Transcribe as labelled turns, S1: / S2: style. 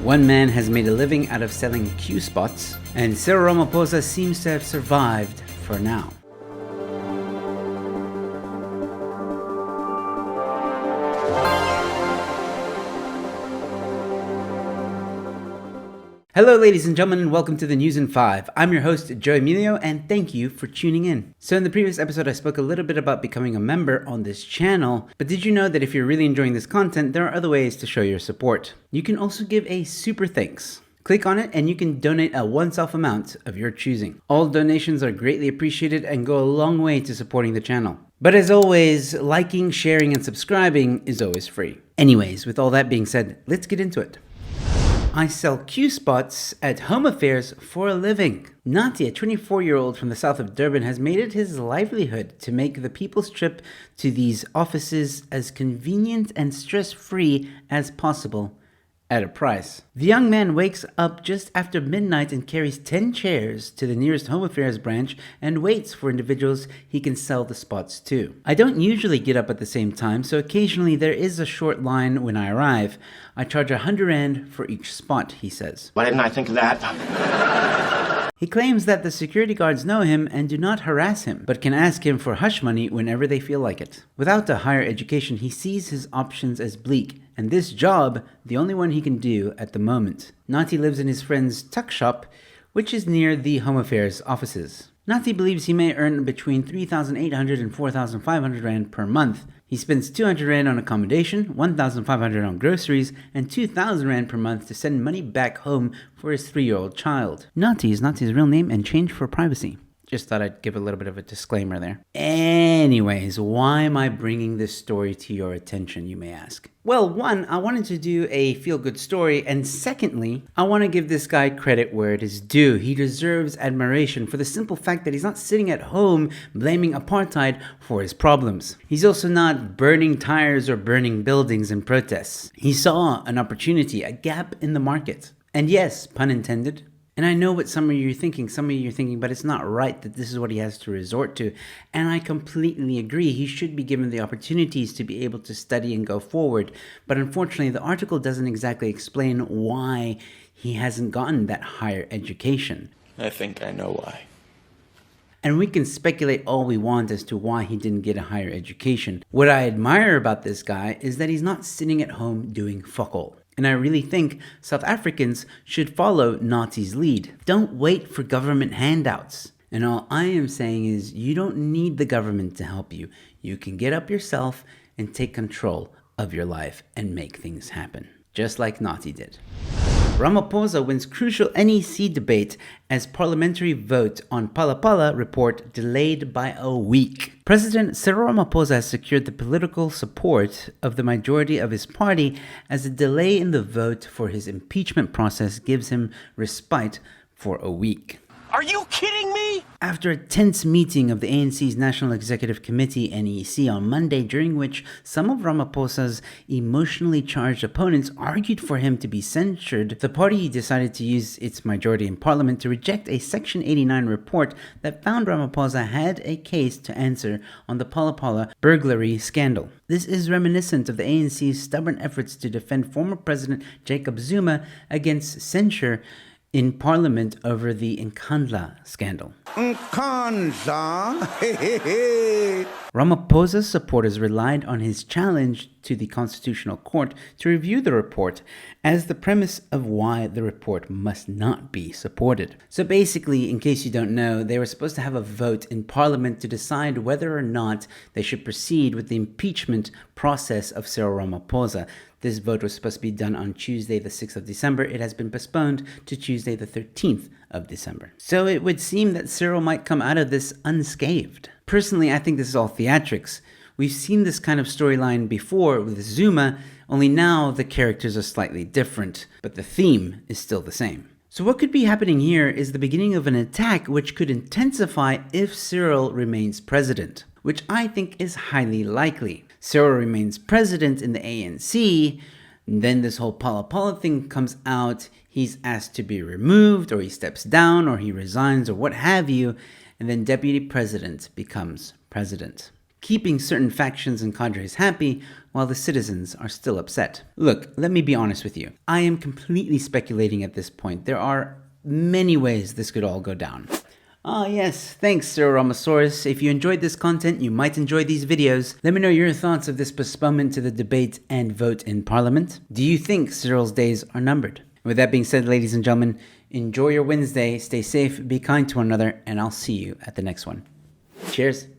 S1: One man has made a living out of selling Q spots, and Cyril Ramaphosa seems to have survived for now. Hello ladies and gentlemen, and welcome to the News in 5. I'm your host, Joe Emilio, and thank you for tuning in. So in the previous episode, I spoke a little bit about becoming a member on this channel, but did you know that if you're really enjoying this content, there are other ways to show your support. You can also give a super thanks. Click on it and you can donate a once-off amount of your choosing. All donations are greatly appreciated and go a long way to supporting the channel. But as always, liking, sharing, and subscribing is always free. Anyways, with all that being said, let's get into it. I sell Q spots at home affairs for a living. Nathi, a 24-year-old from the south of Durban, has made it his livelihood to make the people's trip to these offices as convenient and stress-free as possible at a price. The young man wakes up just after midnight and carries 10 chairs to the nearest home affairs branch and waits for individuals he can sell the spots to. I don't usually get up at the same time, so occasionally there is a short line when I arrive. I charge 100 Rand for each spot, he says.
S2: Why didn't I think of that?
S1: He claims that the security guards know him and do not harass him, but can ask him for hush money whenever they feel like it. Without a higher education, he sees his options as bleak, and this job, the only one he can do at the moment. Nathi lives in his friend's tuck shop, which is near the Home Affairs offices. Nathi believes he may earn between 3,800 and 4,500 Rand per month. He spends 200 Rand on accommodation, 1,500 on groceries, and 2,000 Rand per month to send money back home for his 3-year-old child. Nathi is Nathi's real name and changed for privacy. Just thought I'd give a little bit of a disclaimer there. Anyways, why am I bringing this story to your attention, you may ask? Well, one, I wanted to do a feel-good story, and secondly, I want to give this guy credit where it is due. He deserves admiration for the simple fact that he's not sitting at home blaming apartheid for his problems. He's also not burning tires or burning buildings in protests. He saw an opportunity, a gap in the market. And yes, pun intended, and I know what some of you are thinking, but it's not right that this is what he has to resort to. And I completely agree. He should be given the opportunities to be able to study and go forward. But unfortunately, the article doesn't exactly explain why he hasn't gotten that higher education.
S2: I think I know why.
S1: And we can speculate all we want as to why he didn't get a higher education. What I admire about this guy is that he's not sitting at home doing fuck all. And I really think South Africans should follow Nathi's lead. Don't wait for government handouts. And all I am saying is you don't need the government to help you. You can get up yourself and take control of your life and make things happen. Just like Nathi did. Ramaphosa wins crucial NEC debate as parliamentary vote on Phala report delayed by a week. President Cyril Ramaphosa has secured the political support of the majority of his party as a delay in the vote for his impeachment process gives him respite for a week.
S2: Are you kidding me?
S1: After a tense meeting of the ANC's National Executive Committee, NEC, on Monday, during which some of Ramaphosa's emotionally charged opponents argued for him to be censured, the party decided to use its majority in parliament to reject a Section 89 report that found Ramaphosa had a case to answer on the Phala burglary scandal. This is reminiscent of the ANC's stubborn efforts to defend former President Jacob Zuma against censure in Parliament over the Nkandla scandal.
S3: Nkandla?
S1: Ramaphosa's supporters relied on his challenge to the Constitutional Court to review the report as the premise of why the report must not be supported. So basically, in case you don't know, they were supposed to have a vote in Parliament to decide whether or not they should proceed with the impeachment process of Cyril Ramaphosa. This vote was supposed to be done on Tuesday, the 6th of December. It has been postponed to Tuesday, the 13th of December. So it would seem that Cyril might come out of this unscathed. Personally, I think this is all theatrics. We've seen this kind of storyline before with Zuma, only now the characters are slightly different, but the theme is still the same. So what could be happening here is the beginning of an attack which could intensify if Cyril remains president, which I think is highly likely. Cyril remains president in the ANC, then this whole Phala thing comes out, he's asked to be removed, or he steps down, or he resigns, or what have you, and then deputy president becomes president. keeping certain factions and cadres happy while the citizens are still upset. Look, let me be honest with you. I am completely speculating at this point. There are many ways this could all go down. Ah yes, thanks Sir Ramosaurus. If you enjoyed this content, you might enjoy these videos. Let me know your thoughts of this postponement to the debate and vote in Parliament. Do you think Cyril's days are numbered? With that being said, ladies and gentlemen, enjoy your Wednesday, stay safe, be kind to one another, and I'll see you at the next one. Cheers.